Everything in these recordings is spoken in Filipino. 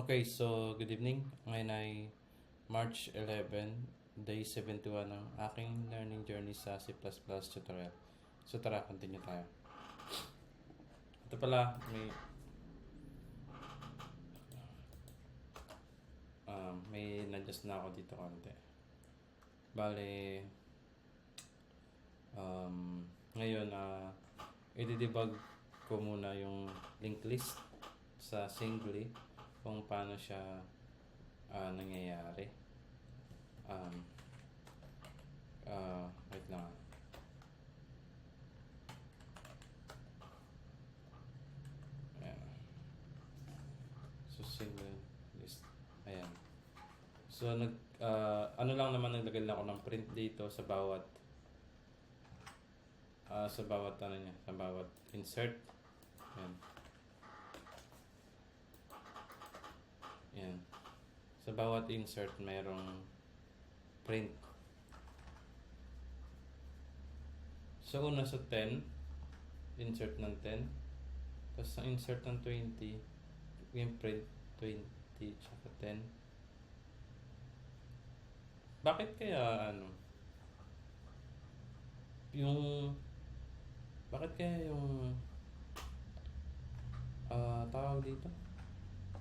Okay, so good evening. Ngayon ay March 11, day 71 ng aking learning journey sa C++ tutorial. So tara, continue tayo. Ito pala, may na-adjust na ako dito konti. Bale, ngayon, i-debug ko muna yung linked list sa Singly kung paano siya nangyayari. Wait lang. Ayan. So, single list. Ayan. So, ano lang naman, naglagay lang ako ng print dito sa bawat sa bawat insert. Ayan. Ayan. Sa bawat insert, mayroong print. So, una sa 10, insert ng 10. Tapos sa insert ng 20, yung print 20 tsaka 10. Bakit kaya bakit kaya yung tawag dito?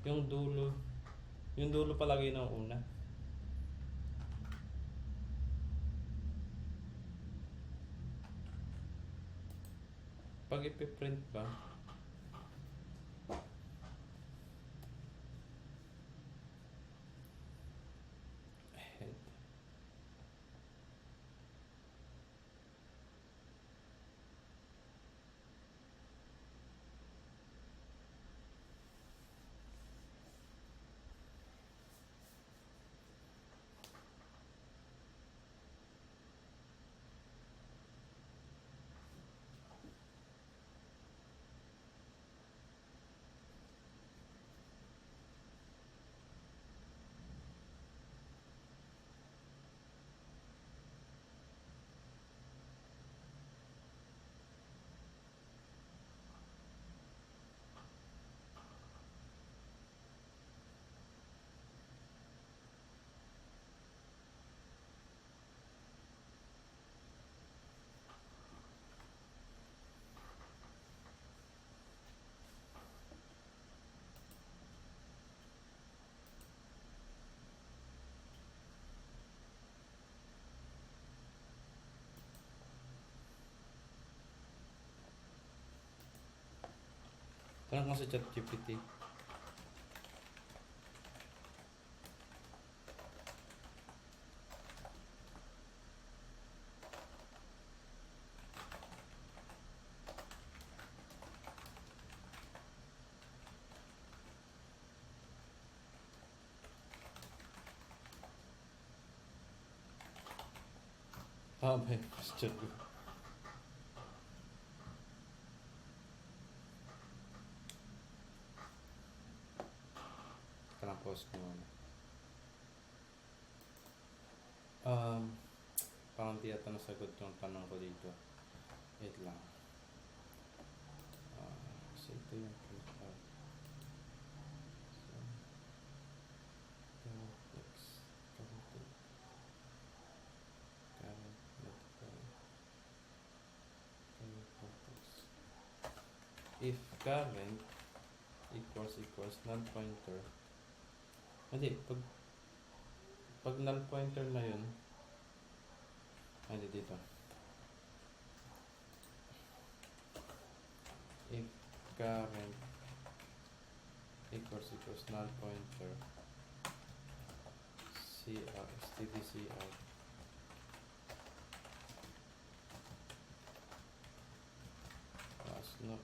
Yung dulo palagi ng una. Pag ipiprint ba, ahead. Tanong ko sa ChatGPT. May question ko. Parang pause ko muna. Parang di ata nasagot yung tanong ko dito. Wait lang. So ito yung print out. So, text, current, multiple, if current equals null pointer, hindi, pag null pointer na yun, hindi dito, if current equals null pointer stdcout no.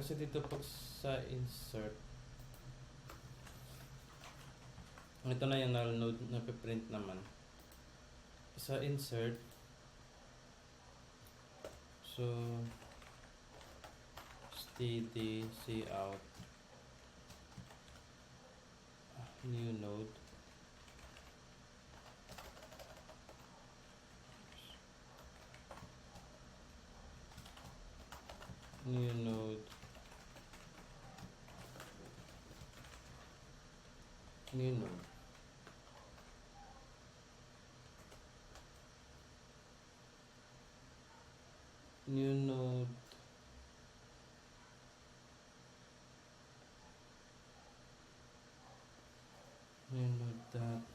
Kasi dito pag sa insert, ito na yung null node na piprint naman. Sa insert, so std cout new node, new node, new node. New node, new node that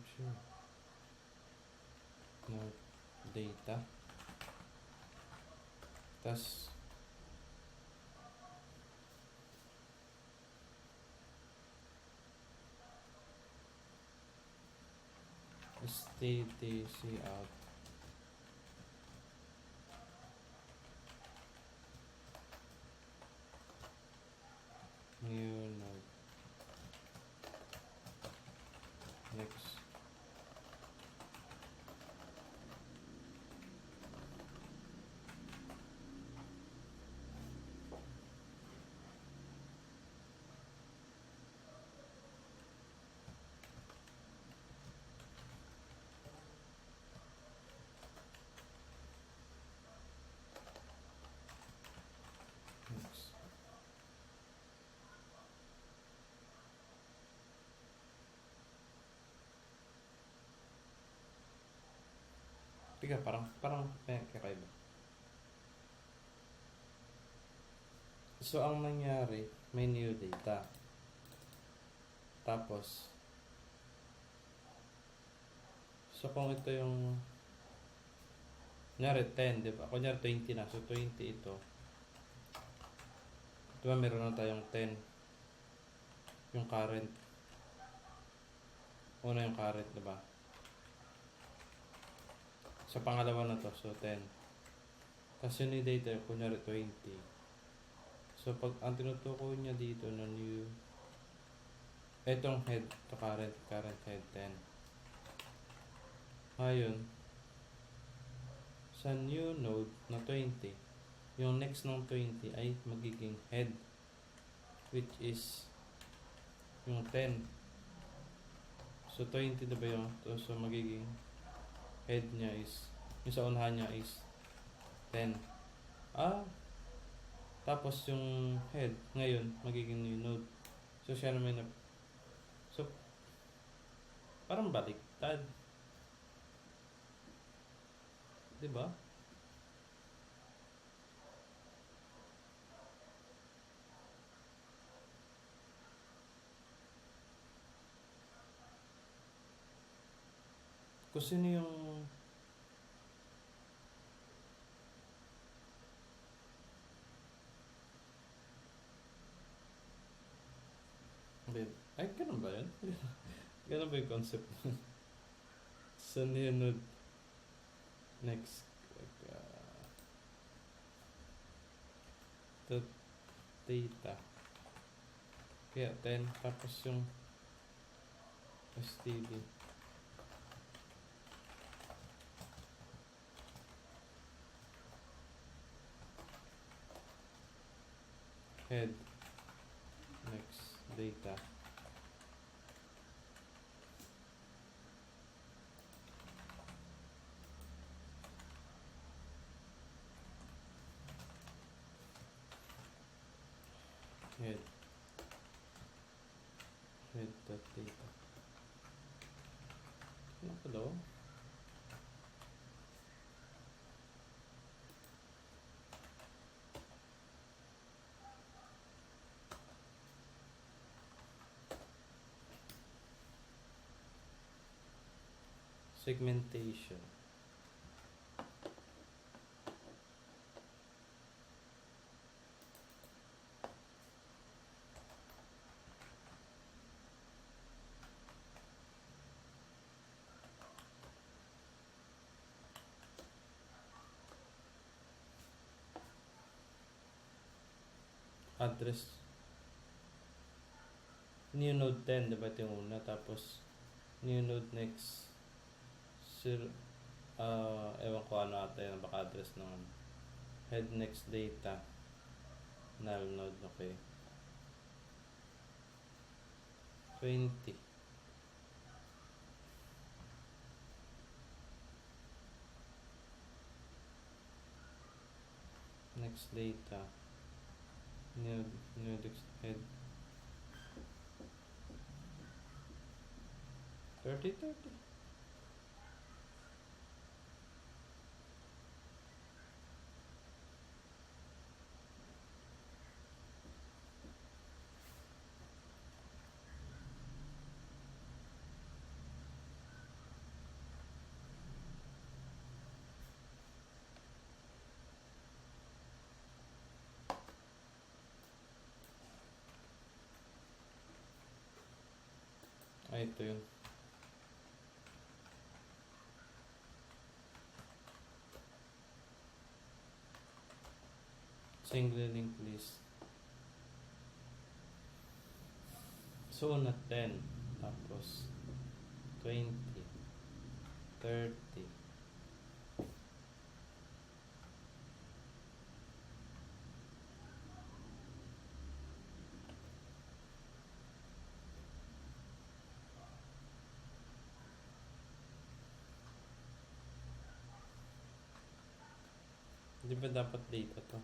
sure node data, tas std cout new node. Next. Next. Tiga, parang may kakaiba. So, ang nangyari, may new data. Tapos, so kung ito yung, kunyari 10, di ba? Kunyari 20 na. So, 20 ito. Di ba, meron na tayong 10. Yung current. Una yung current, di ba? Sa pangalawa na to, so 10. Kasi yung data, kunyari 20. So, pag ang tinutukoy niya dito na new, etong head to current head 10. Ngayon, sa new node na 20, yung next ng 20 ay magiging head, which is yung 10. So, 20 diba yung, so magiging head niya is, yung sa unahan niya is 10. Tapos yung head, ngayon, magiging new node. So, siya naman na, so, parang baliktad. Diba? Kung sino yung ay, ganun ba yun? Ganun ba yung concept? Sa new node next to data, kaya 10 tapos yung std head next data head dot data. Ano pa daw? Segmentation. address. New node 10, diba ito yung una? Tapos, new node next. Ewan ko ano ata yun, baka address ng ano. Head next data. Null node, okay. 20. Next data. New head. 30. Ito yun. Single link list. So, not 10. Tapos, 20. 30. Di ba dapat data to?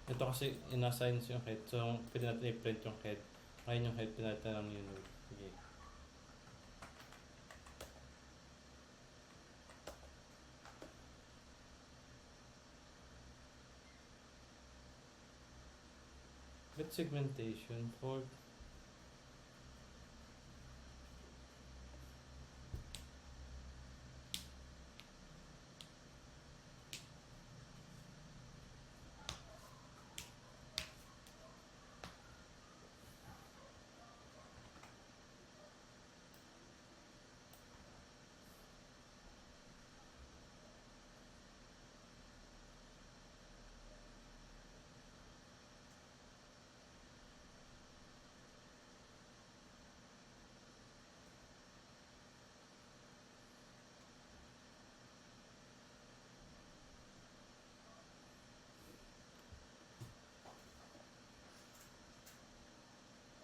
Ito kasi inassign yung head. So, pwede natin i-print yung head. Ngayon yung head, pinalitan ng new node. Sige. With segmentation for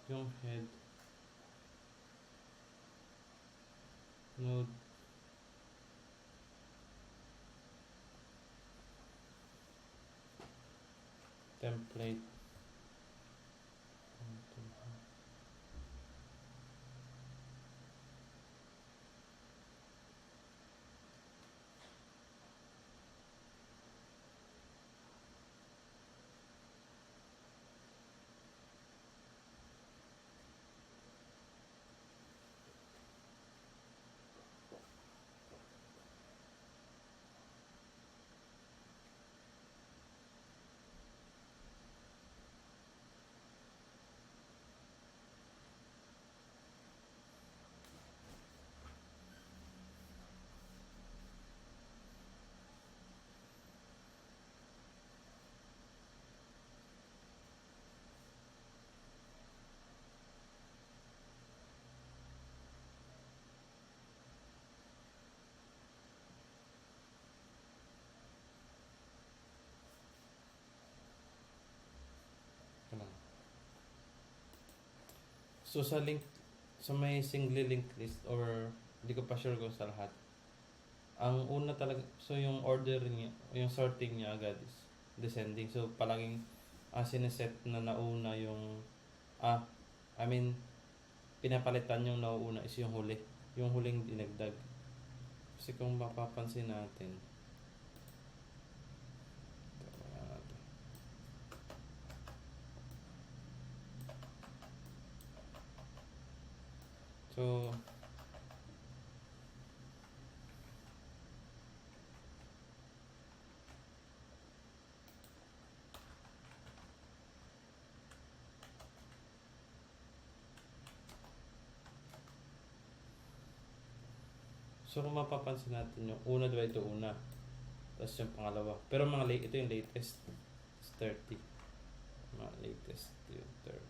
yung head node template. So sa link, sa may single link list or hindi ko pa sure kung sa lahat. Ang una talaga, so yung order niya, yung sorting niya agad is descending. So palaging sineset na nauna yung, I mean, pinapalitan yung nauuna is yung huli. Yung huling dinagdag. Kasi kung mapapansin natin, so, kung mapapansin natin yung una, diba ito una. Tapos yung pangalawa. Pero mga late, ito yung latest. It's 30. Mga latest yung 30.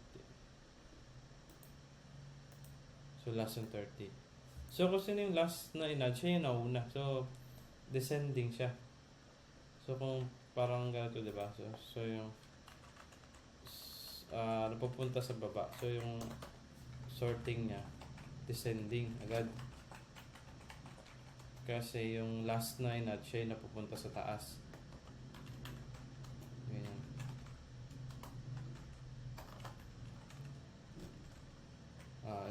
So last yung 30. So kung sino yung last na in-add, siya yung nauna. So descending siya. So kung parang ganito, diba? So yung napupunta sa baba. So yung sorting niya, descending agad. Kasi yung last na in-add, siya yung napupunta sa taas. Ganyan.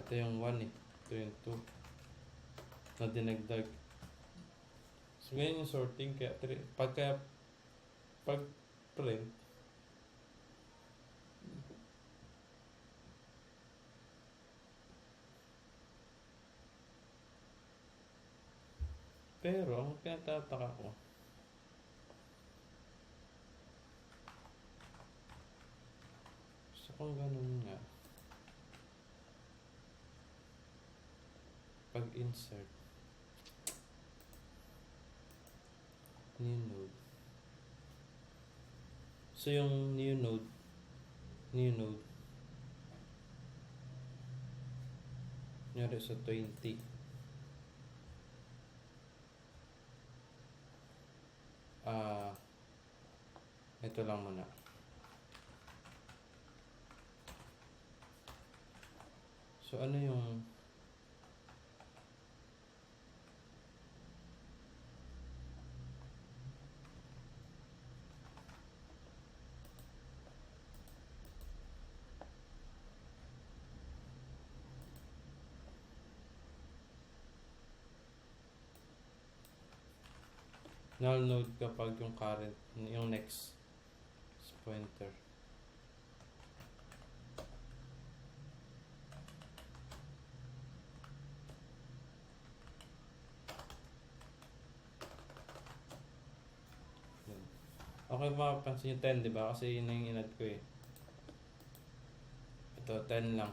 Ito yung 1 eh. Ito yung 2. Na dinagdag. So ganyan yung sorting. Kaya pag print, pero ang pinatataka ko, so kung ganun nga, pag insert new node, so yung new node nyari sa 20, ito lang muna. So ano yung null node kapag yung current, yung next is pointer. Okay, mapapansin yung 10, diba? Kasi yun na yung inad ko eh. Ito, 10 lang.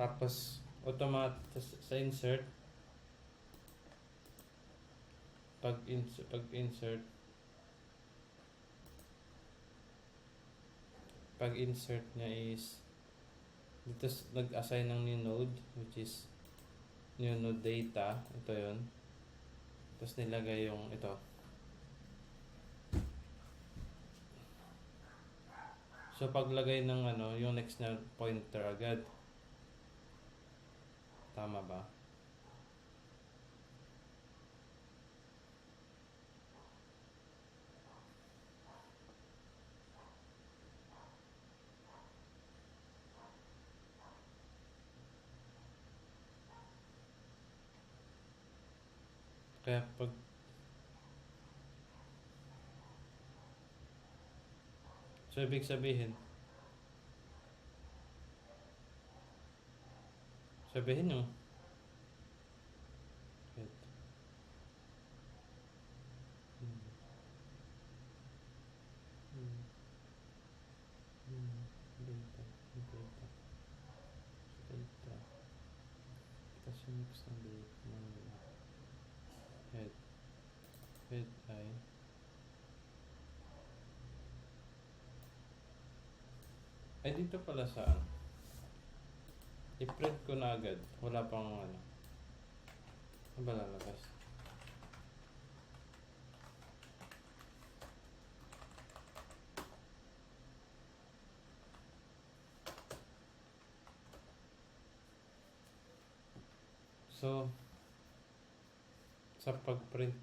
Tapos, automatic sa insert, pag insert niya is dito nag-assign ng new node, which is new node data. Ito yun. Tapos nilagay yung ito. So paglagay ng yung next na pointer agad. Tama ba? Kaya pag so ibig sabihin nyo tapos yung next na date ng head ay dito pala saan i-print ko na agad, wala pang ano ba lalabas. So, sa pag-print,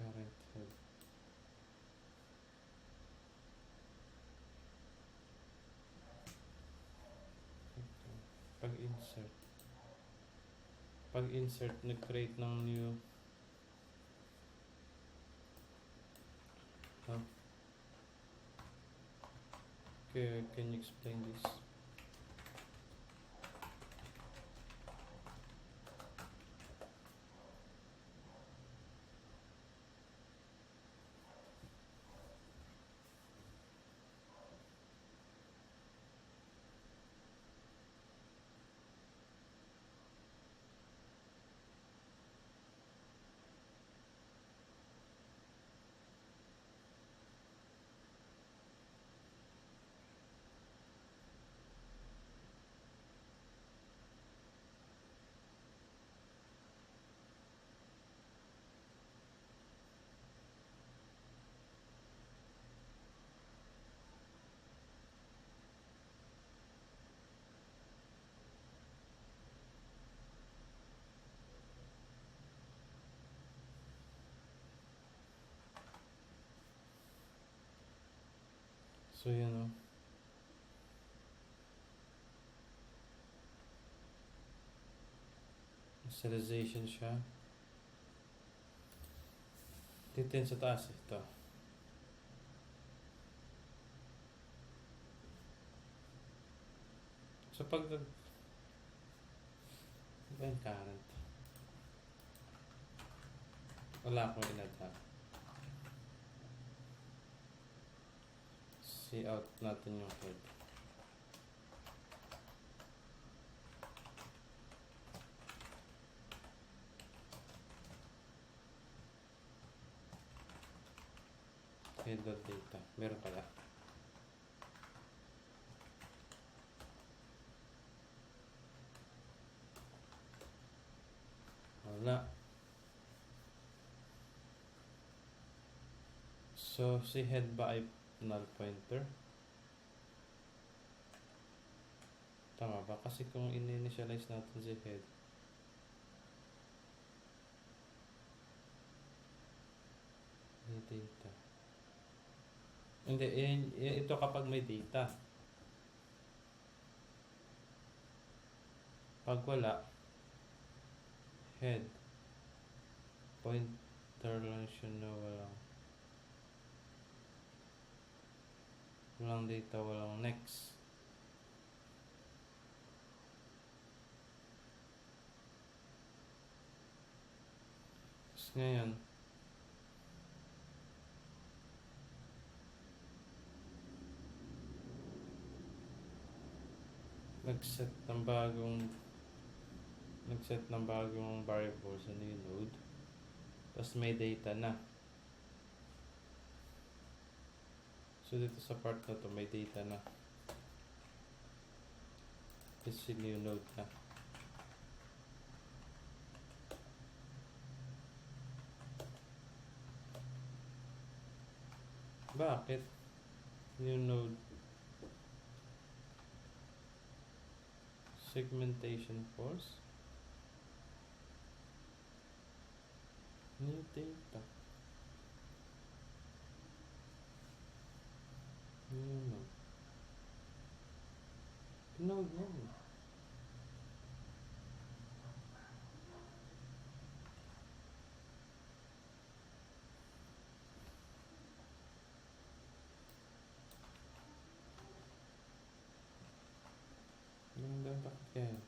current head. Pag-insert. Pag-insert, nag-create ng new. Huh? Okay, can you explain this? So, yun o. Serialization siya. Dito yun sa taas. Ito. So, pag ba yung current? Wala akong inadha. See out natin yung head. Head.data. Meron pala. Wala. So, si head ba ay null pointer? Tama ba? Kasi kung in-initialize natin si head, may data. Hindi, ito kapag may data. Pag wala, head, pointer lang siya na walang data, walang next. Tapos ngayon, nag-set ng bagong variable sa new node. Tapos may data na. So dito sa part na to may data na. Kasi new node na. Bakit? New node. Segmentation force. New data. New node. Node na. Yung dapat kaya.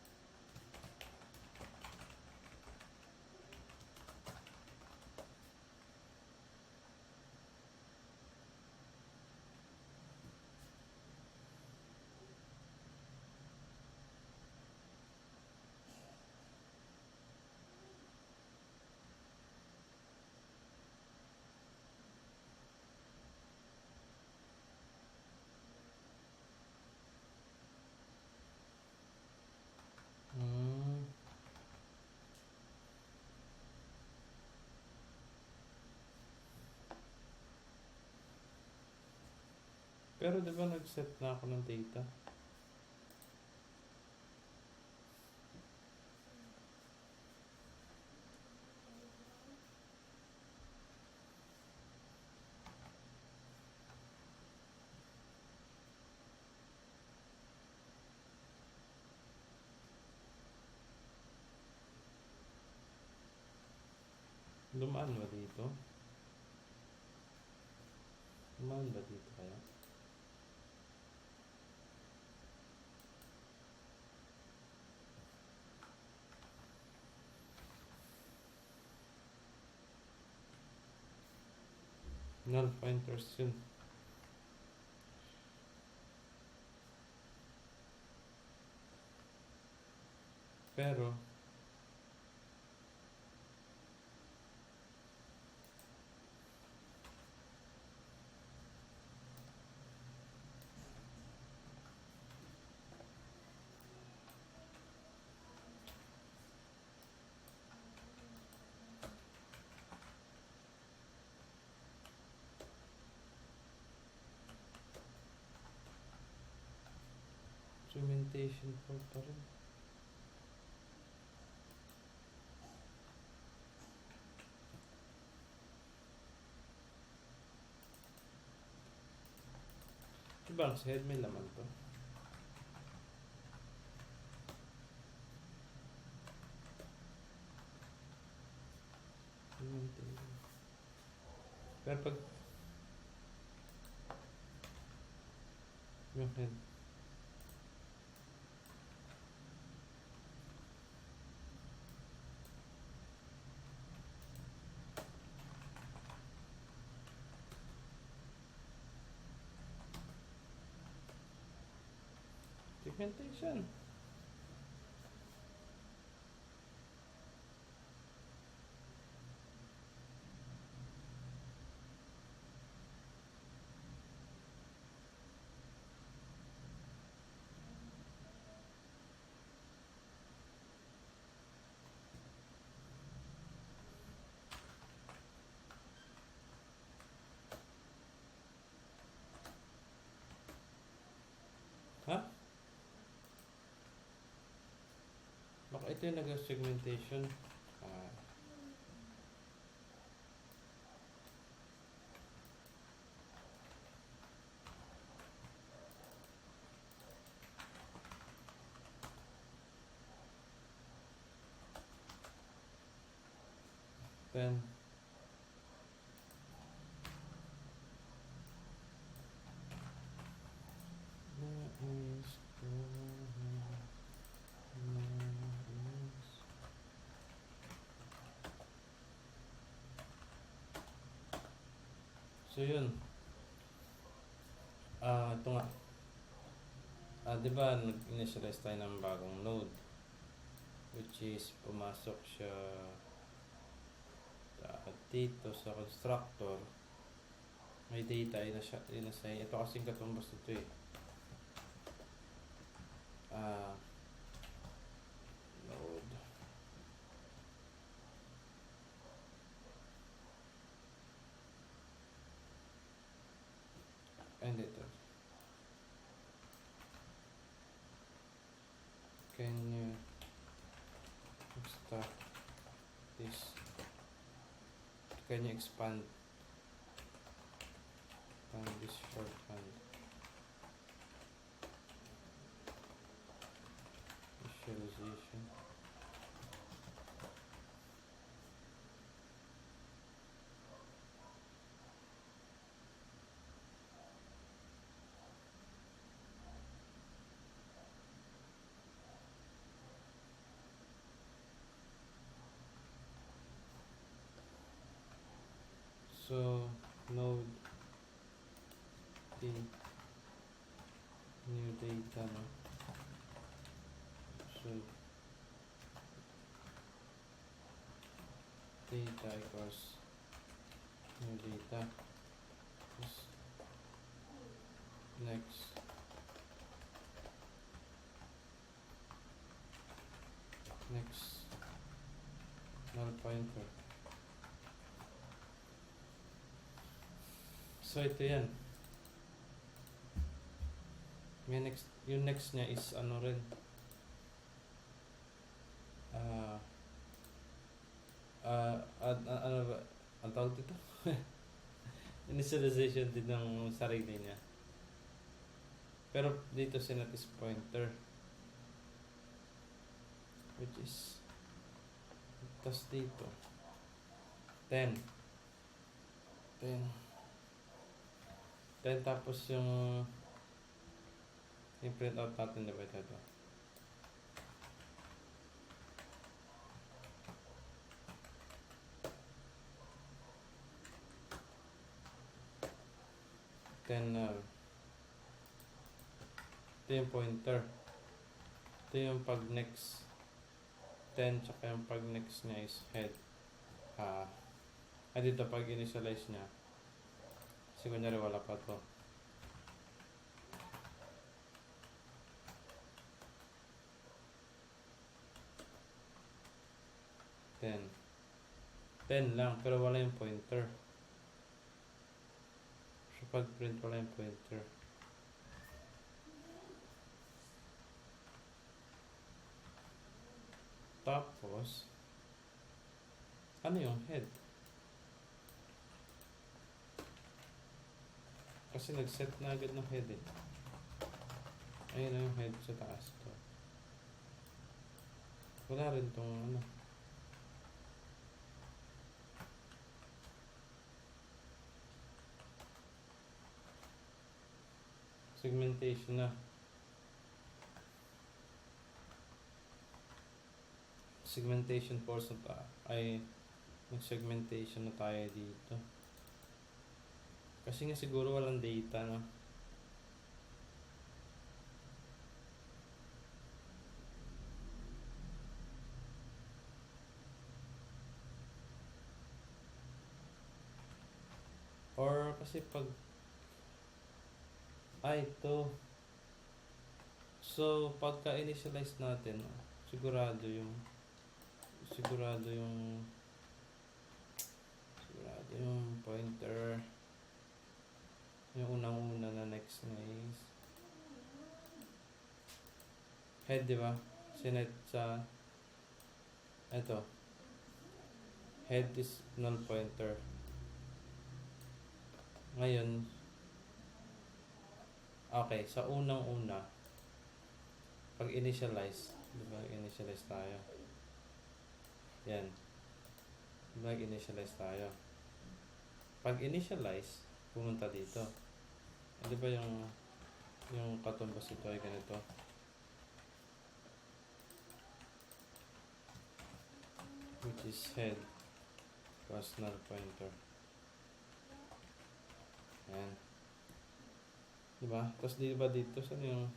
Pero di ba nag-set na ako ng data? Dumaan ba dito? Dumaan ba dito kaya? Null pointers yun. Pero instrumentation fault pa rin. Diba ang head may laman to? Pero pag yung head segmentation. Ha? Baka ito yung nag-segmentation. Then so yun. Ito nga. Di ba nag-initialize tayo ng bagong node, which is pumasok siya dito sa constructor. May data inassign. Ito kasing katumbas nito eh. Node. And ito. Can you start this? Can you expand this shorthand? Visualization. So node the new data, no? So data equals new data. Next null pointer. So ito yan. Yung next niya is ano rin, ah, ano ba, ang tawag dito? Initialization din ng sarili niya. Pero dito sinet is pointer, which is, tas dito, 10. 10. 10 tapos yung print out natin, diba ito? Then, ito yung pointer. Ito yung pag next 10, tsaka yung pag next niya is head. Dito pag initialize niya, kasi kunyari wala pa to. Ten. 10 lang, pero wala yung pointer. So pag print wala yung pointer. Tapos, ano yung head? Kasi nag-set na agad ng head eh. Ayun na yung head sa taas to. Wala rin tong ano. Segmentation na. Segmentation portion ay mag-segmentation na tayo dito. Kasi nga siguro walang data, no? Or kasi pag ito. So pagka initialize natin, sigurado yung pointer, yung unang-una na next na is head, di ba? Sinet sa ito, head is null pointer. Ngayon, okay, sa unang-una, pag initialize, di ba? Initialize tayo. Yan. Mag initialize tayo. Pag initialize, pumunta dito. Di ba yung katumbas ito ay ganito? Which is head plus null pointer. Yan. Di ba? Tapos di ba dito sa yung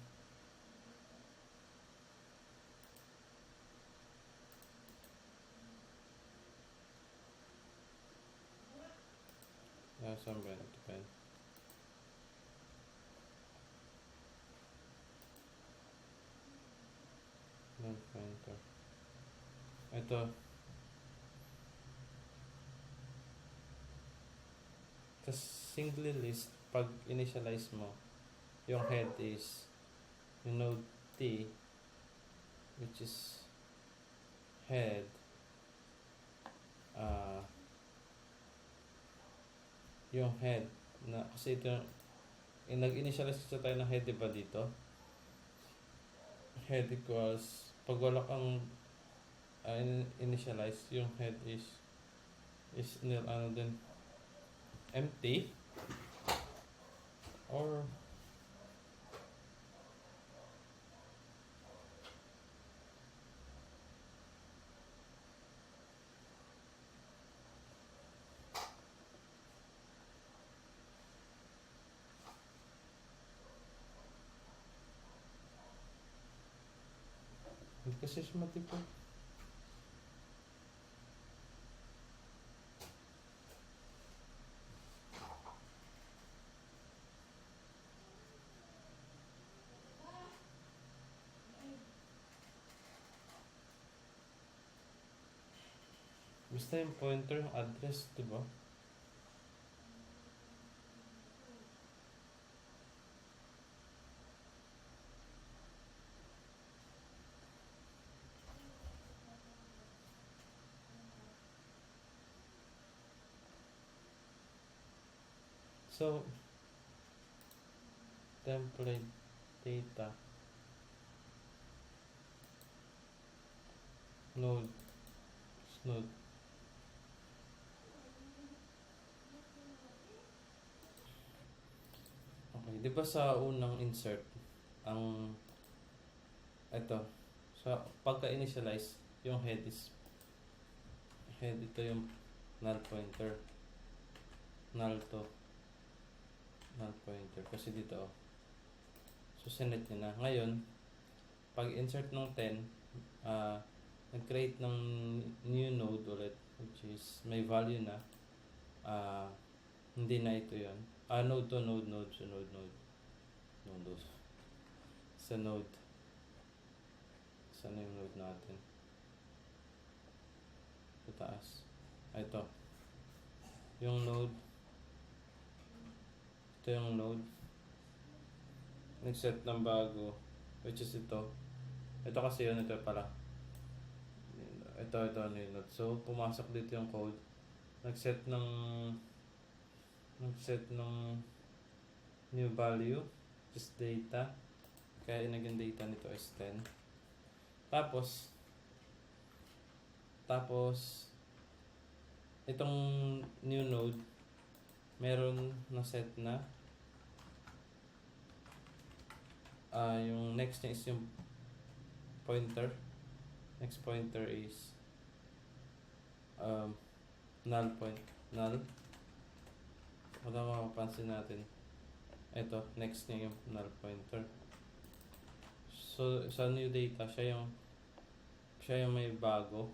saan ba ito pen? Null pointer. Ito. Tapos singly list, pag initialize mo, yung head is yung node T, which is head, yung head na, kasi ito nag-initialize kasi tayo ng head, diba dito? Head equals, pag wala kang initialize, yung head is nil, ano din, empty, or kasi sumati po. Basta yung pointer, yung address, diba? So, template data node node. Okay, di ba sa unang insert ang ito sa pagka-initialize yung head ito yung null pointer, null to null pointer kasi dito so sinet niya na ngayon pag insert ng 10 nag-create ng new node ulit which is may value na hindi na ito yon node to node so node sa node saan yung node natin sa taas ito yung node ito yung node nag-set ng bago which is ito kasi yun ito pala ito ano yung node so pumasok dito yung code nag-set ng new value which is data kaya naging data nito is 10 tapos itong new node meron na set na yung next niya is yung pointer next pointer is null wala mapapansin natin ito next niya yung null pointer so sa new data siya yung may bago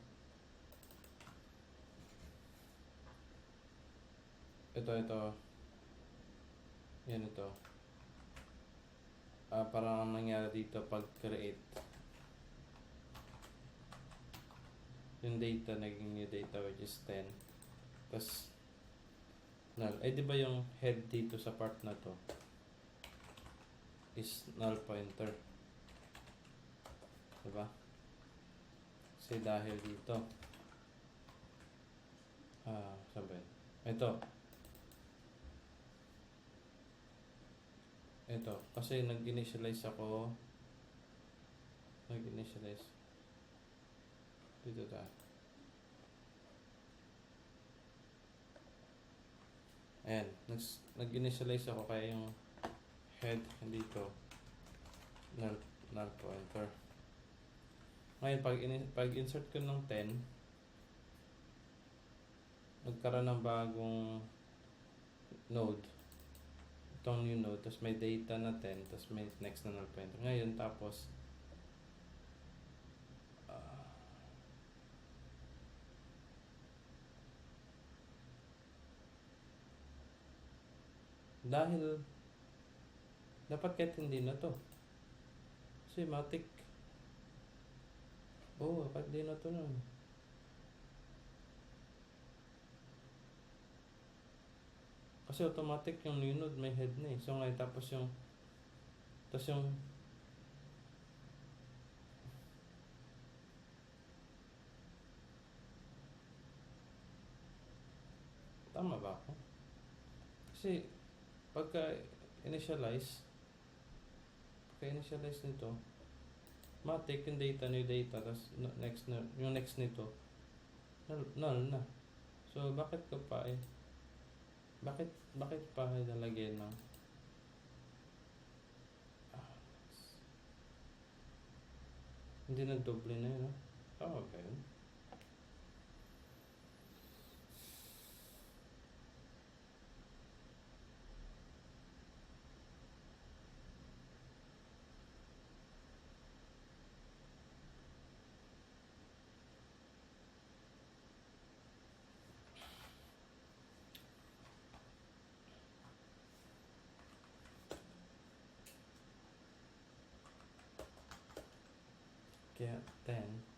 ito yan ito parang ang nangyari dito pag create yung data naging new data which is 10 tas null diba yung head dito sa part na to is null pointer diba kasi dahil dito sabi ito kasi nag-initialize dito ayan nag-initialize ako kaya yung head dito null pointer ngayon pag insert ko ng 10 nagkaroon ng bagong node itong new node tapos may data na 10 tapos may next na null pointer ngayon tapos dahil dapat kahit hindi na to kasi matik kahit hindi na to nun kasi automatic yung new node may head na so ngayon tapos yung tama ba ako? Kasi pagka initialize nito matik yung data new data tapos yung next nito null na so bakit pa ilalagay ng hindi nagdoble na yun tama ba yun? Kaya 10 10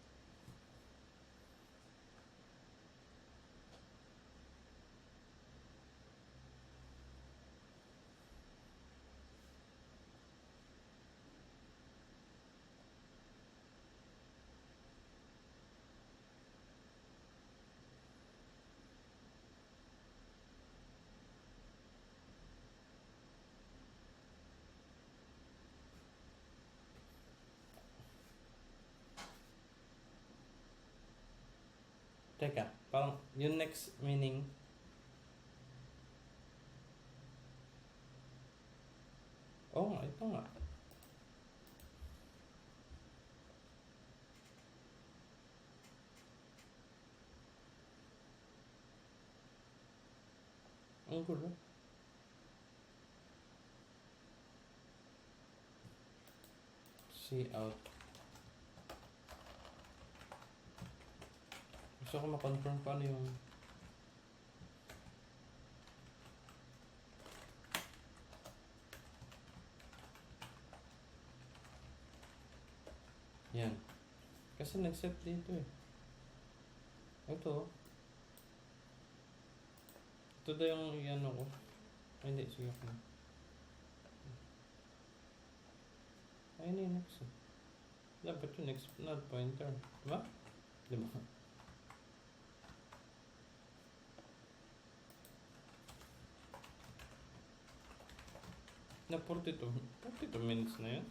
Teka, parang yung next meaning, oh nga, ito nga. Ang gulo. See out. Gusto ko ma-confirm paano yung yan. Kasi nag-set dito eh. Ito. Ito daw yung ano ko. Ay, hindi. Sige ko. Ay, hindi. Next. Dapat yung next null pointer. Diba? Diba? Na 42 minutes na yun.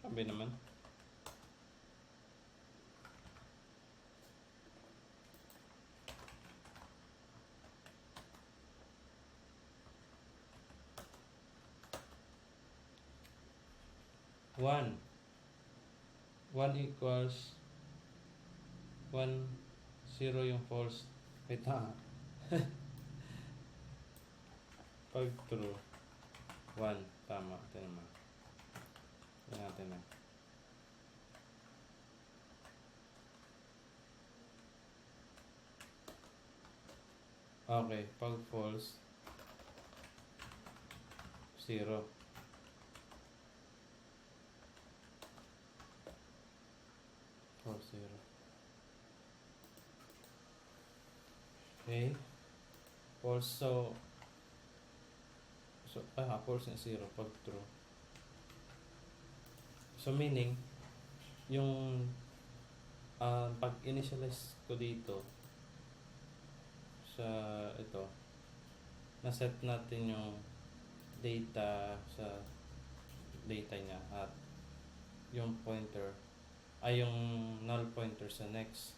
Sabi naman. One equals 1, 0 yung false. Wait ha. Pag true, 1. Tama. Ito naman. Ito natin na. Okay. Pag false, 0. False, 0. Okay. False, so false na 0 pag true. So meaning, yung pag initialize ko dito sa ito, na-set natin yung data sa data niya at yung pointer ay yung null pointer sa next.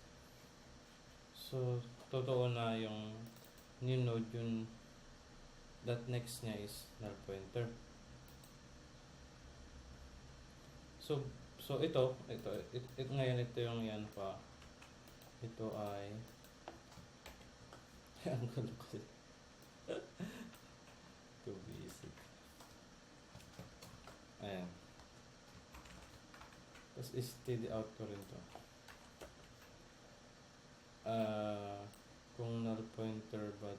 So totoo na yung new node yung that next niya is null pointer. So ito ngayon ito yung yan pa. Ito ay ang gulo ko. Too basic. Ayan. Tapos steady out ko rin to. Kung null pointer ba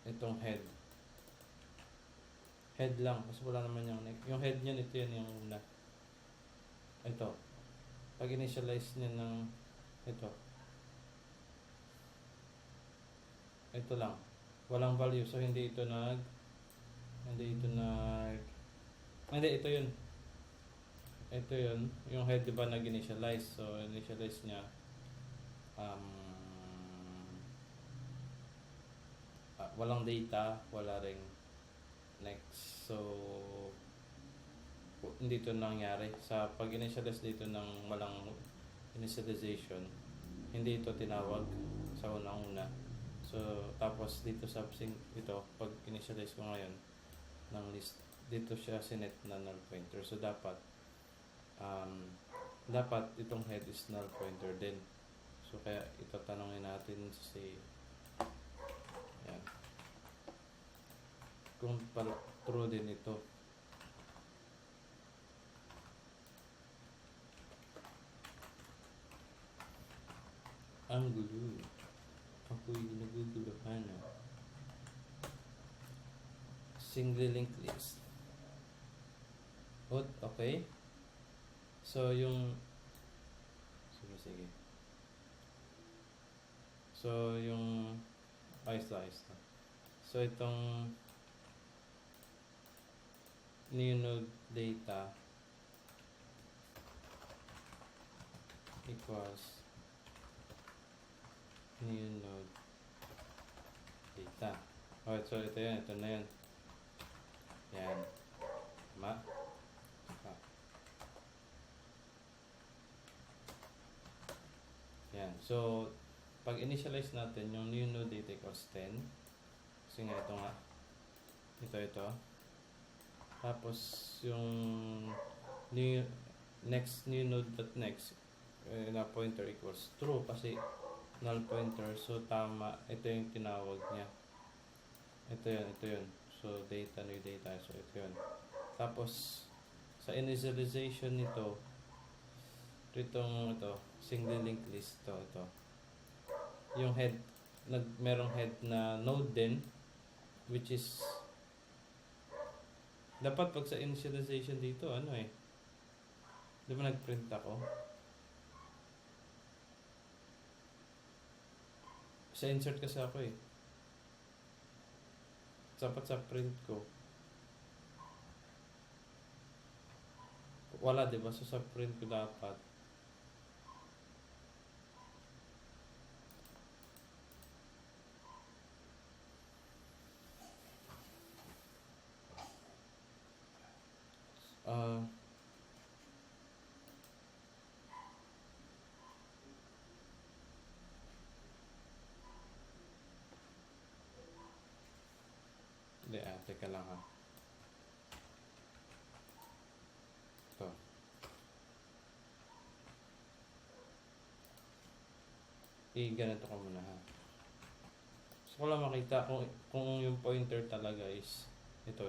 itong head lang kasi wala naman yung head niyan, ito yan yung una. Ito pag initialize niya ng ito lang, walang value, so hindi ito yun yung head, diba, nag-initialize, so initialize niya walang data, wala ring next, so hindi ito nangyari sa pag-initialize dito ng walang initialization, hindi ito tinawag sa unang-una. So tapos dito sa ito pag initialize ko ngayon ng list, dito siya sinet na null pointer, so dapat itong head is null pointer din. So kaya ito tanongin natin si yan kung true din ito. Ang gulo. Ako'y naguguluhan na. Single link list. Okay. So yung sige. So yung ayos na. So itong new node data equals new node data. Okay, so ito na yan. Yan. Tama. Yan. So, pag initialize natin yung new node data equals 10, kasi nga ito nga, ito. Tapos, yung new new node dot next, na pointer equals true kasi null pointer. So, tama. Ito yung tinawag niya. Ito yun. So, data, new data. So, ito yun. Tapos, sa initialization nito, single linked list ito. Yung head, merong head na node din, which is, dapat pag sa initialization dito, di ba nag-print ako? Sa insert kasi ako dapat sa print ko. Wala, di ba? So, sa print ko dapat, teka lang ha. Ito. Ganito ko muna ha. So, ko lang makita kung yung pointer talaga is ito.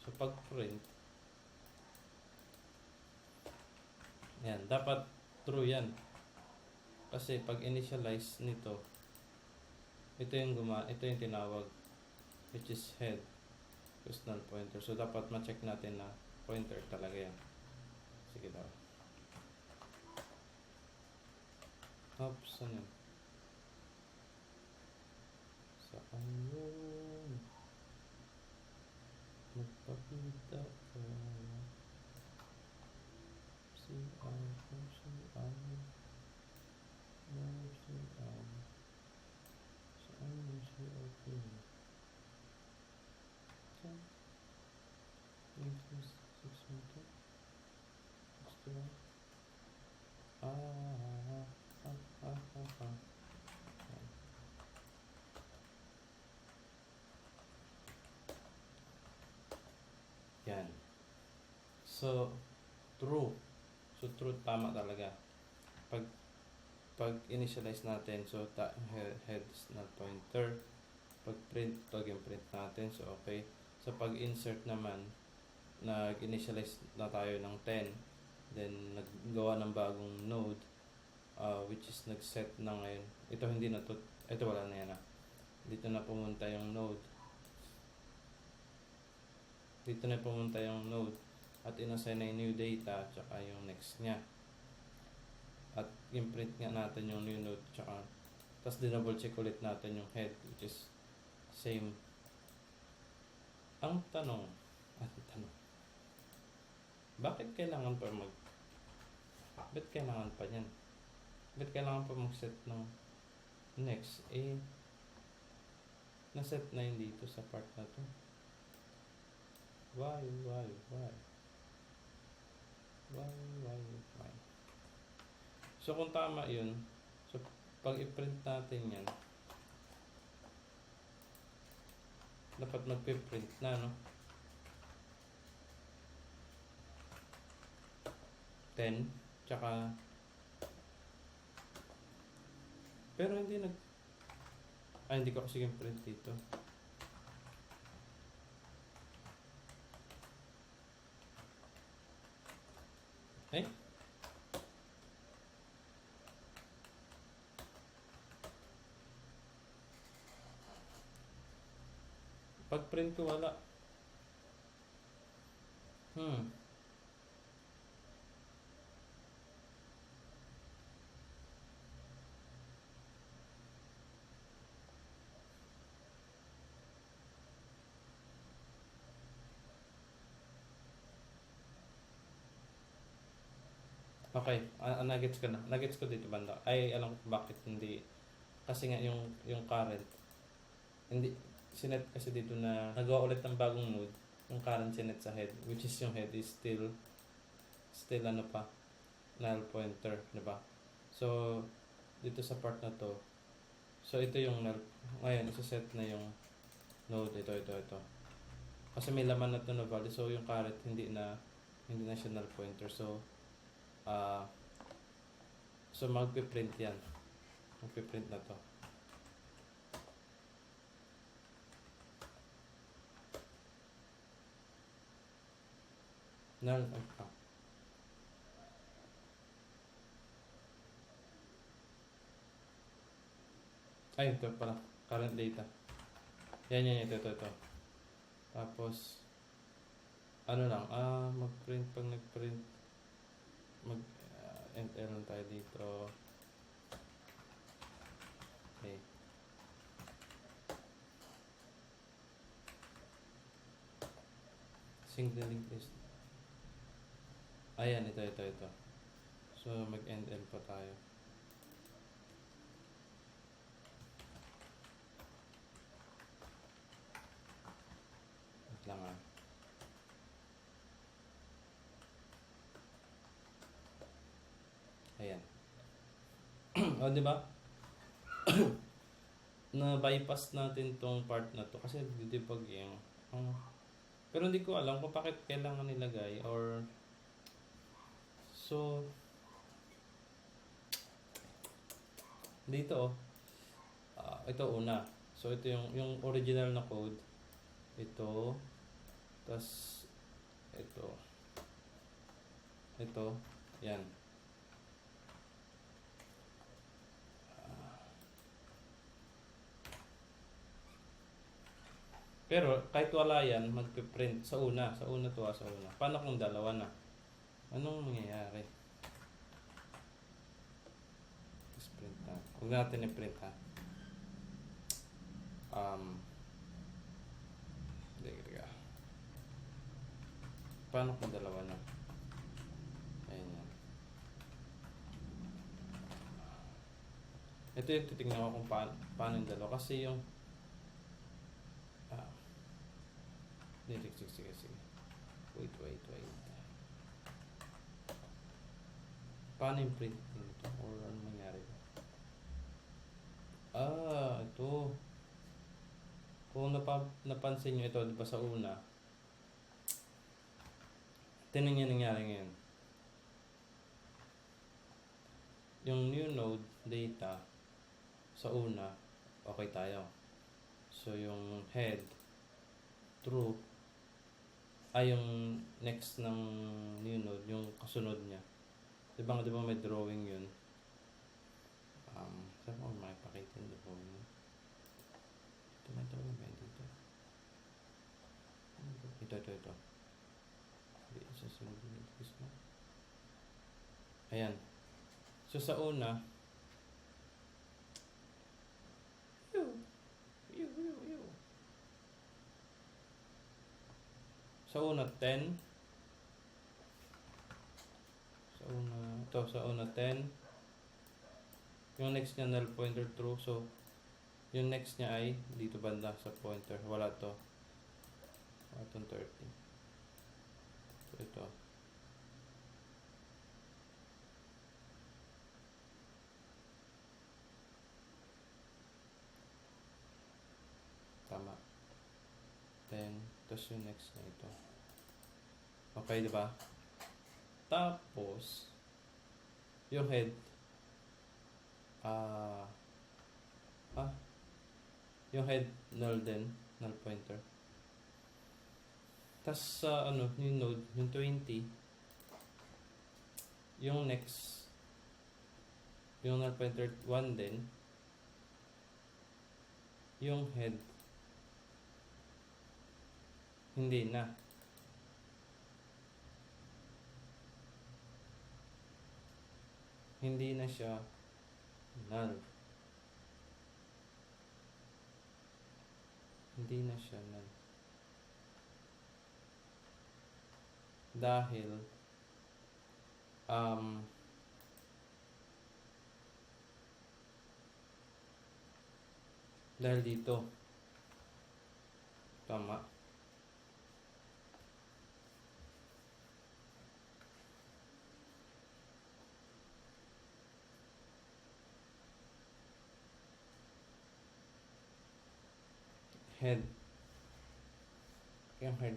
So, pag print, yan, dapat true yan. Kasi pag initialize nito, ito yung tinawag, which is head, is null pointer. So, dapat ma-check natin na pointer talaga yan. Sige daw. Oops, ano yun? Saan yun? Magpakita ka. Yan. So, true. So, true, tama talaga. Pag initialize natin, so, head is null pointer. Pag print, yung print natin. So, okay. So, pag insert naman, nag-initialize na tayo ng 10. Then, naggawa ng bagong node, which is nag-set na ngayon. Ito hindi na to. Ito wala na yan Dito na pumunta yung node. At inassign na yung new data tsaka yung next nya. At imprint nga natin yung new node tsaka tapos dinouble check ulit natin yung head, which is same. Ang tanong, bakit kailangan pa ba't kailangan pa yan? Ba't kailangan pa mag-set ng next? Na-set na yun dito sa part na to. Why? So, kung tama yun, so, pag i-print natin yan, dapat magpiprint na, no? 10, tsaka, pero hindi hindi ko kasi yung print dito. Pag print ko wala. Okay, nuggets ko na. Nuggets ko dito banda. Ay, alam ko bakit hindi. Kasi nga yung current, hindi, sinet kasi dito na nagawa ulit ng bagong node. yung current sinet sa head, which is yung head is still ano pa, null pointer, di ba? So, dito sa part na to, so ito yung null, ngayon, isa-set na yung node, ito. Kasi may laman na to na value, so yung current hindi na siya null pointer. So, magpiprint yan. Magpiprint na to. Null, ay, ito pala. Current data. Yan, ito. Tapos, ano lang, mag-print pag nag-print, enter lang tayo dito. Okay. Single link list. Ayan, ito. So, mag-end pa tayo. Wait lang Ayan. O, di ba? Na-bypass natin tong part na to kasi didebug yung pero hindi ko alam kung bakit kailangan nilagay or so dito ito una. So ito yung original na code. Ito tas ito yan. Pero kahit wala yan, magpiprint sa una to sa una. Paano kung dalawa na? Anong mangyayari? Let's print na. Huwag natin i-print ha. Paano kung dalawa na? Ayan yan. Ito yung titignan ko kung paano yung dalawa. Kasi yung sige. Wait. Paano yung print nito? Or ano mangyari? Ito. Kung napansin nyo ito, di ba sa una? Tinan nyo nangyari ngayon. Yung new node data sa una, okay tayo. So yung head, true. Yung next ng new node, yung kasunod niya. Diba may drawing yun? Saan ko makipakita yung drawing? Ito may drawing ba dito? Ito. Ayan. So sa una, sa una 10. Sa una 10. Yung next niya null pointer true. So yung next niya ay dito banda sa pointer. Wala to. Wala tong 30. So ito. Tama. 10. Tapos yung next niya ito. Okay, diba? Tapos yung head yung head null din, null pointer. Tas sa yung node, yung 20, yung next, yung null pointer 1 din, yung head, hindi na. Hindi na siya null. Hindi na siya null. Dahil dito. Tama. head. Yung head.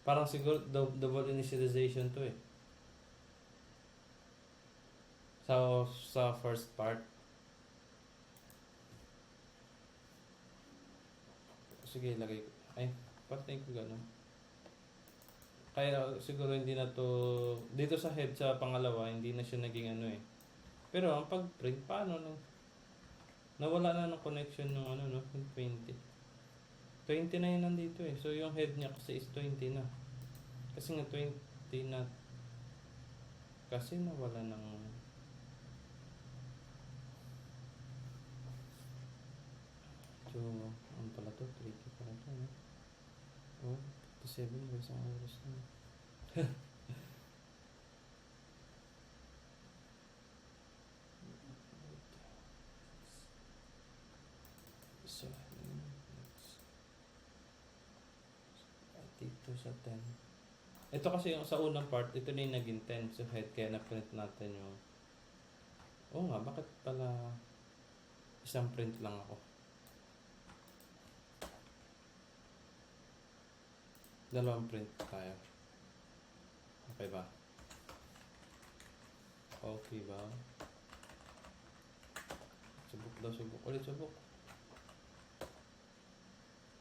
Parang siguro double initialization to eh. Sa first part. Sige, lagay ko. Ay, patay ko gano'n. Kaya siguro hindi na to, dito sa head sa pangalawa, hindi na siya naging ano eh. Pero ang pag-print, paano no? Nawala na ng connection ng ano no, yung 20. 20 na yun nandito eh. So yung head niya kasi is 20 na. Kasi nga 20 na. Kasi nawala ng... So, ano pala to? Tricky pala to, no? Oh, 57 ba isang oras na. So, dito sa 10. Ito kasi yung sa unang part, ito na yung naging 10 sa head, kaya na-print natin yung... Oo nga, bakit pala isang print lang ako? Dalawang print tayo. Okay ba? Okay ba? Subok daw, subok. Ulit subok.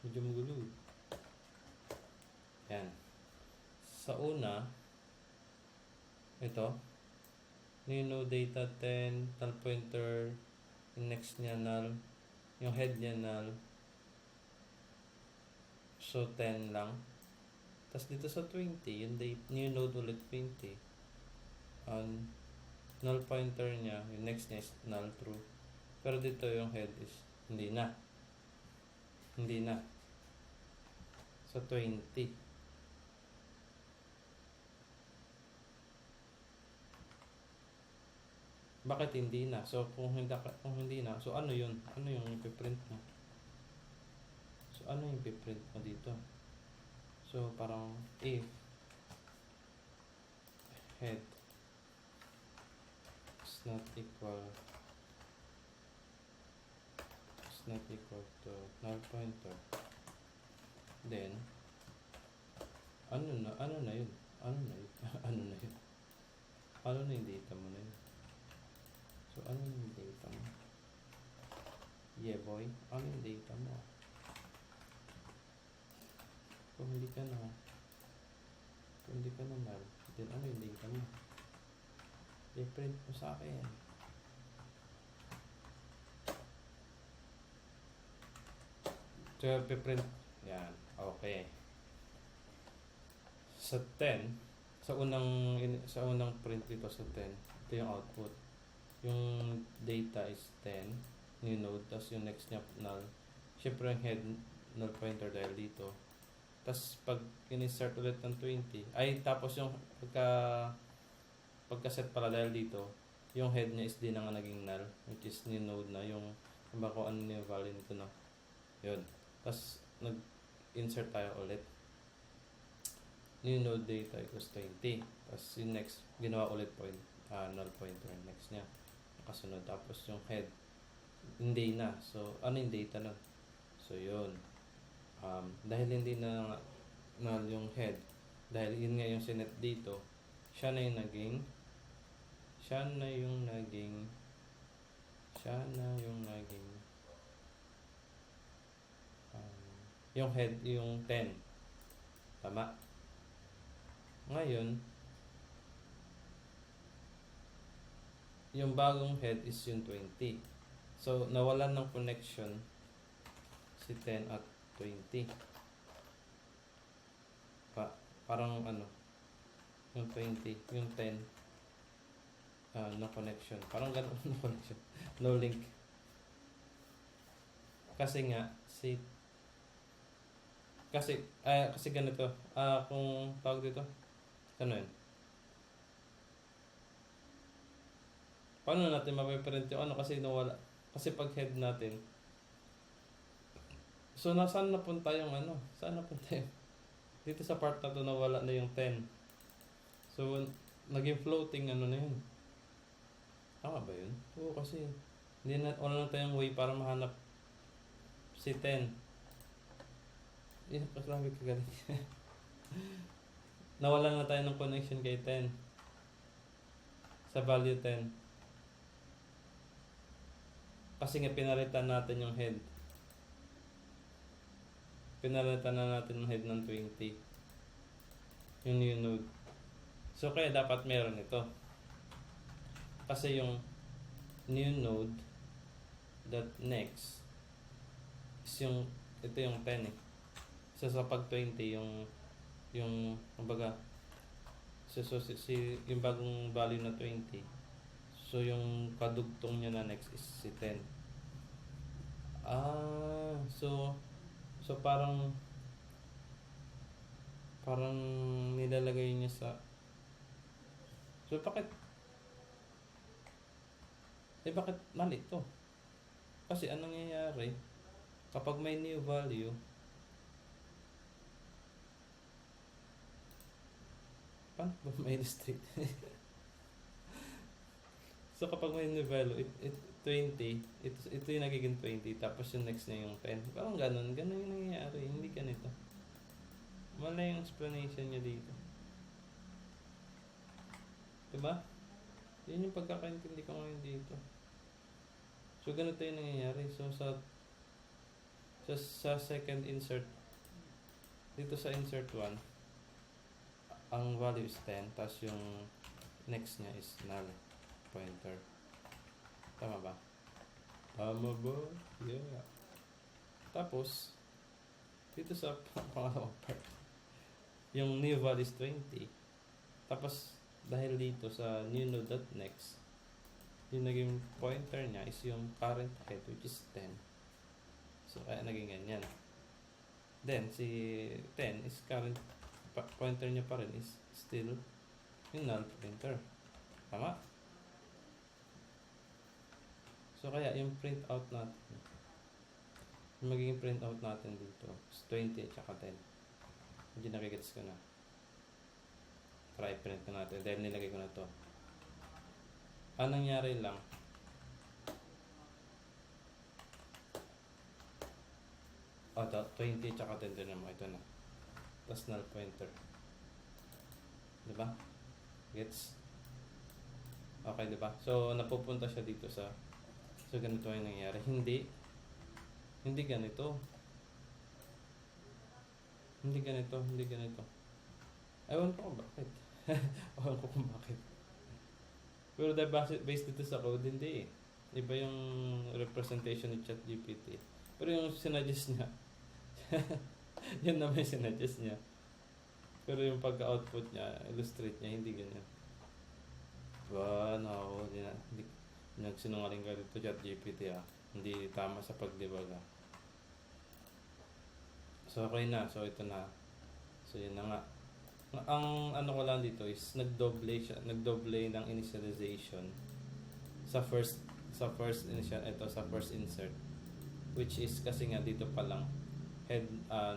Medyo magulo. Yan. Sa una, ito, new data 10, null pointer, yung next niya null, yung head niya null. So, 10 lang. Tapos dito sa 20, yung new node ulit 20. Null pointer niya, yung next niya is null true. Pero dito yung head is hindi na. Hindi na. So 20. Bakit hindi na? So kung hindi na, so ano yun? Ano yung ipiprint mo? So ano yung ipiprint mo dito? So parang if head is not equal to null pointer, then ano na yun? Ano na yun? ano na yun? Ano na yung data mo na yun? So ano yung data mo? Yeah boy, ano yung data mo? Kung hindi ka na null, then ano yung data mo? I-print mo sa akin. So, i-print. Yan. Okay. Sa 10, sa unang print dito sa 10, ito yung output. Yung data is 10, new node, tapos yung next niya null. Siyempre yung head null pointer dahil dito. Tapos pag in-insert ulit ng 20, tapos yung pagka-set pala dahil dito, yung head niya is di na nga naging null, which is new node na yung kung ano yung value nito na. Yun. Tapos nag-insert tayo ulit. New node data equals 20. Tapos yung next, ginawa ulit null pointer next niya. Nakasunod. Tapos yung head, hindi na. So, ano yung data nun? So, yun. Dahil hindi na null yung head, dahil yun nga yung sinet dito, siya na yung naging yung head, yung 10. Tama? Ngayon, yung bagong head is yung 20. So, nawalan ng connection si 10 at 20. Parang ano, yung 20, yung 10, no connection. Parang gano'n, no connection. No link. Kasi nga, kasi ganito, kung tawag dito, ano yun? Paano natin mapiprint yung ano kasi nawala? Kasi pag head natin, so nasaan napunta yung ano? Saan napunta yung? Dito sa part na to nawala na yung 10. So naging floating ano na yun. Tama ba yun? Oo, kasi hindi na, wala na tayong way para mahanap si 10. Yun, grabe kagaling. Nawalan na tayo ng connection kay 10. Sa value 10. Kasi nga pinalitan natin yung head. Pinalitan na natin yung head ng 20. Yung new node. So kaya dapat meron ito. Kasi yung new node that next is yung ito yung 10 eh. So sa pag 20 yung kumbaga yung bagong value na 20. So yung kadugtong niya na next is si 10. So parang nilalagay niya sa bakit mali to? Kasi anong nangyayari kapag may new value, paano ba may illustrate? So kapag may new value, 20, ito yung nagiging 20, tapos yung next na yung 10. Parang ganun yung nangyayari, hindi ganito. Mali yung explanation niya dito. Diba? Yun yung pagkakaintindi ko ngayon dito. So ganito yung nangyayari. So sa second insert, dito sa insert 1, ang value is 10, tapos yung next niya is null pointer. Tama ba? Tama ba? Yeah. Tapos dito sa pangalawang part, yung new value is 20. Tapos dahil dito sa new node.next, yung naging pointer niya is yung current head, which is 10. So kaya naging ganyan. Then si 10 is current pointer niya pa rin is still yung null pointer. Tama? So kaya yung print out natin, yung magiging print out natin dito is 20 at saka 10. Hindi nakikits ko na. Try print ko natin dahil nilagay ko na to. Anong nangyari lang, ito 20 at saka 10 din naman, ito na. Tapos null pointer. Diba? Gets? Okay, diba? So napupunta siya dito sa, so ganito yung nangyari. Hindi ganito. Hindi ganito. Ewan ko kung bakit. Ewan ko kung bakit. Pero dahil based dito sa code, hindi eh. Iba yung representation ni ChatGPT. Pero yung sinuggest niya, yun naman yung sinuggest niya. Pero yung pagka-output niya, illustrate niya, hindi ganyan. No, hindi nagsinungaling ka dito ChatGPT ah. Hindi tama sa pagdebug ah. So okay na, so ito na. So yun na nga. Ang ano ko lang dito is nagdoble ng initialization sa first insert, which is kasi nga dito pa lang head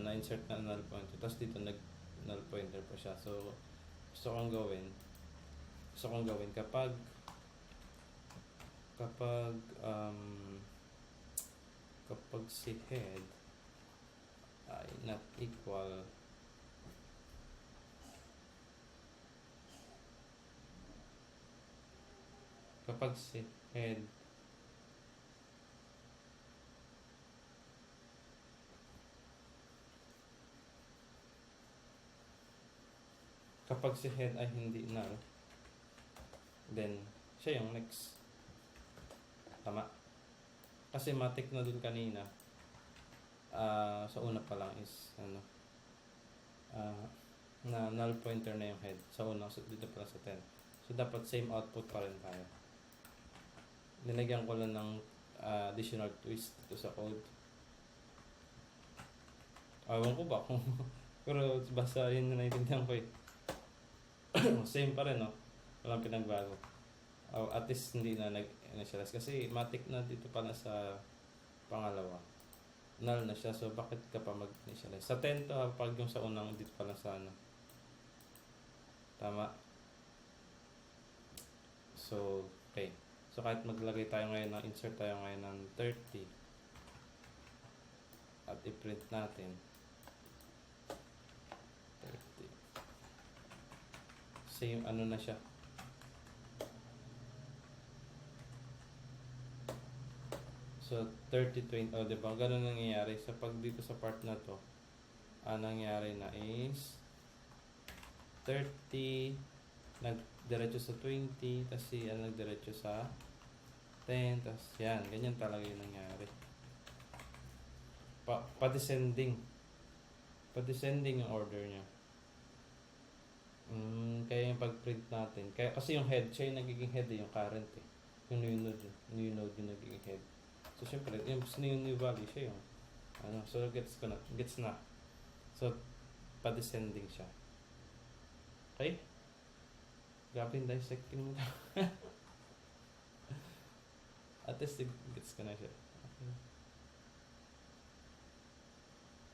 na insert na null pointer, tapos dito null pointer pa siya. So gusto kong gawin kapag si head ay not equal kapag si head ay hindi null, then siya yung next. Tama? Kasi matik na dun kanina, sa una pa lang is na null pointer na yung head sa una, so dito pa lang sa 10. So dapat same output pa rin tayo. Nilagyan ko lang ng additional twist dito sa code. Ewan ko ba kung pero basta yun na naiintindihan ko eh. Same pa rin, no? Walang pinagbago. At least hindi na nag-initialize kasi matik na dito pala sa pangalawa. Null na siya, so bakit ka pa mag-initialize? Sa 10 to, pag yung sa unang dito pala sa ano. Tama? So, okay. So, kahit maglagay tayo ngayon insert tayo ngayon ng 30 at i-print natin 30. Same ano na siya. So, 30, 20, oh, diba? Ganun nangyayari. So, pag dito sa part na to, ang nangyayari na is 30, nagdiretso sa 20, tapos si nagdiretso sa 10, tapos yan, ganyan talaga yung nangyayari. Pa-descending yung order niya. Kaya yung pag-print natin, kaya kasi yung head, siya yung nagiging head yung current yung new node yung nagiging head. So, syempre, yung new value, siya yung so gets na. So, pa-descending siya. Okay? Grabe yung dissecting mo. At least, gets ko na siya. Okay.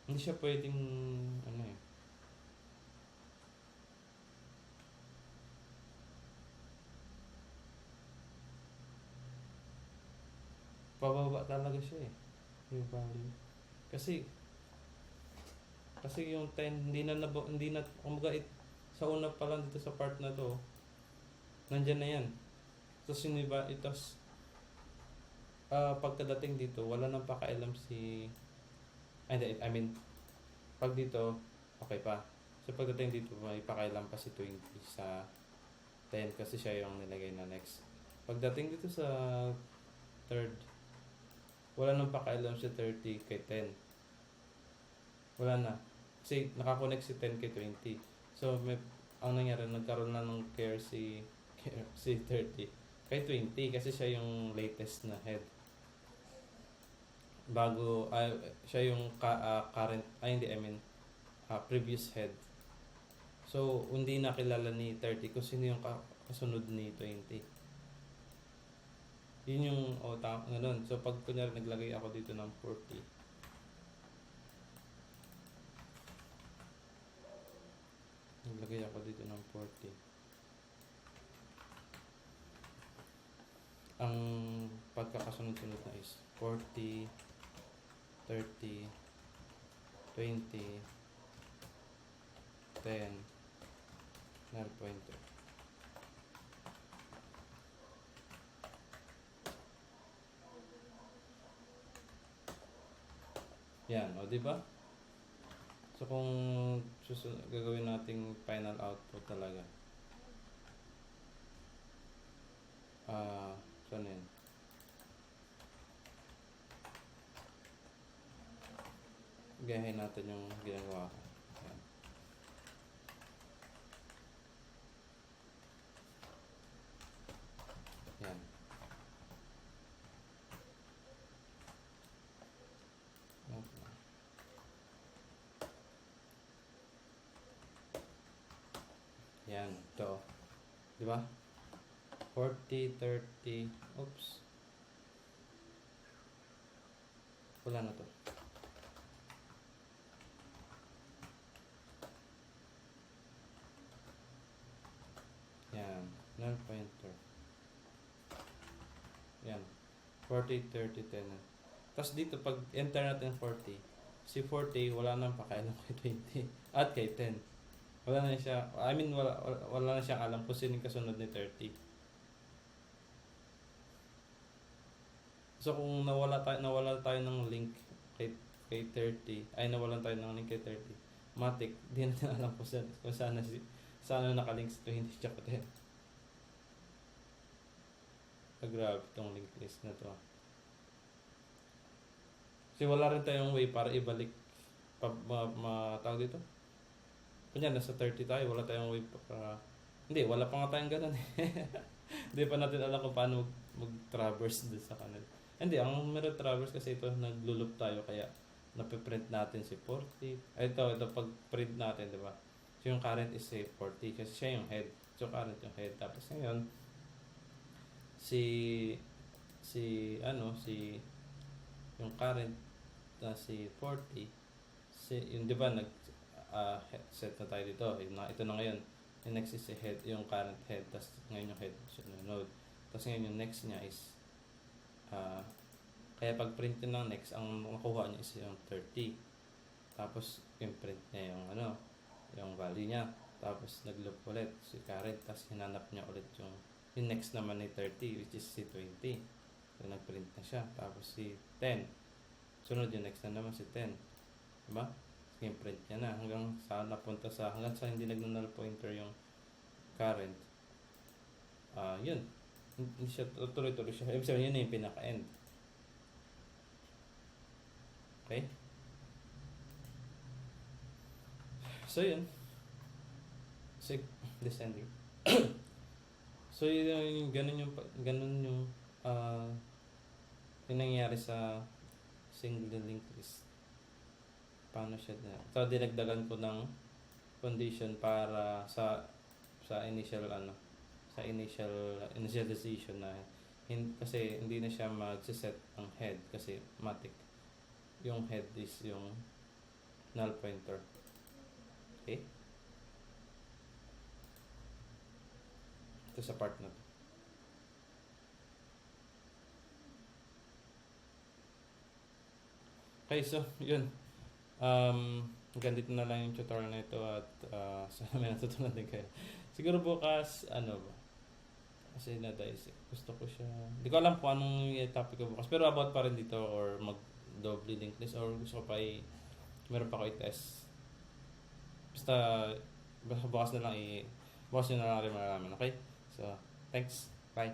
Hindi siya pwedeng, pababa talaga siya yung value. Kasi yung 10, hindi na, kumbaga, sa una pa lang dito sa part na to, nandyan na yan. So, pagkadating dito, wala nang pakailam pag dito, okay pa. So, pagdating dito, may pakailam pa si 20 sa 10 kasi siya yung nilagay na next. Pagdating dito sa third, wala nang pakailam si 30 kay 10. Wala na. Kasi nakakonect si 10 kay 20. So, ang nangyari, nagkaroon na ng care si 30 kay 20 kasi siya yung latest na head. Siya yung current, previous head. So, hindi nakilala ni 30 kung sino yung kasunod ni 20. Yun yung ganun. So, pag kunyari naglagay ako dito ng 40, naglagay ako dito ng 40, ang pagkakasunod-sunod na is 40, 30, 20, 10, null pointer. Yan, diba? So, kung gagawin nating final output talaga, saan yun? Gayahin natin yung ginagawa ko. Yan. Yan, ito. Diba? 40, 30, oops. Wala na to. Yan, null pointer. Yan, 40, 30, 10. Tapos dito, pag enter natin 40, si 40, wala nang pakailan kay 20 at kay 10. Wala na siya, wala na siyang alam kung sino yung kasunod ni 30. So, kung nawala tayo ng link kay 30, nawalan tayo ng link kay 30, matik, di natin alam kung saan nakalink si 20 tsaka 10. Grabe itong link list na to. Kasi wala rin tayong way para ibalik tawag dito. Kunya nasa 30 tayo, wala tayong way para wala pa nga tayong ganun Hindi pa natin alam kung paano mag-traverse doon sa kanila. Ang meron traverse kasi ito, naglo-loop tayo kaya napiprint natin si 40. Ito pag-print natin, di ba? So yung current is 40 kasi siya yung head. So current yung head. Tapos ngayon, yung current na si 40, yung di ba set na tayo dito. Ito na ngayon. Yung next is head, yung current head, tapos ngayon yung head node. Tapos ngayon yung next niya is kaya pag print nyo ng next, ang makuha niya is yung 30. Tapos yung print niya yung yung value niya. Tapos nag-loop ulit si current. Tapos hinanap niya ulit yung next naman ni 30, which is si 20. So nag-print na siya. Tapos si 10. Sunod yung next na naman si 10. Diba? So yung print niya na hanggang sa napunta hanggang sa hindi nag-null pointer yung current. Yun. Hindi siya tuloy-tuloy siya. Ibig sabihin, yun na yung pinaka-end. Okay? So, yun. Descending. So, yun, ganun yung yung nangyayari sa single linked list. Paano siya na? So, dinagdagan ko ng condition para sa initial sa initialization na kasi hindi na siya mag-set ng head kasi matic yung head is yung null pointer. Okay? Ito sa part na to. Okay, so yun. Hanggang dito na lang yung tutorial na ito at sana may natutunan din kayo. Siguro bukas, kasi gusto ko siya. Hindi ko alam kung anong topic ko bukas. Pero about pa rin dito or mag-double linked list or gusto ko pa meron pa ko i-test. Basta bukas na lang bukas nyo na lang rin malalaman. Okay? So, thanks. Bye.